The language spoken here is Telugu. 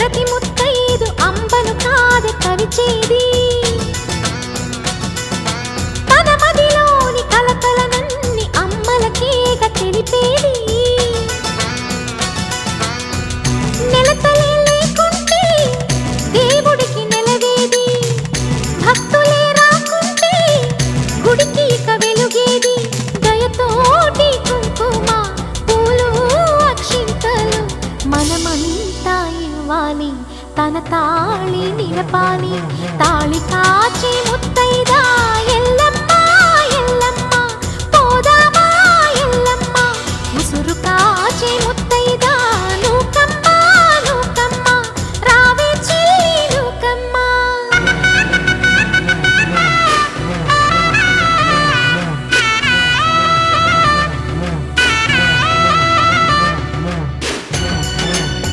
ప్రతి ముత్తైదు అంబను కాదు కవిచేది తన మదిలోని కలకలనన్ని అమ్మలకేగ తెలిపేది నెలతలే లేకుంటే దేవుడికి నెలవేది భక్తులే రాకుంటే గుడికి ఇక వెలుగేది దయతోటి కుంకుమ పూలు అక్షింతలు మనమంతా ఇవ్వాలి తన తాళి నిలపాలి తాళి కాచి ముత్తైదా ఎల్లమ్మ ఎల్లమ్మ పోదామా ఎల్లమ్మ ముసురు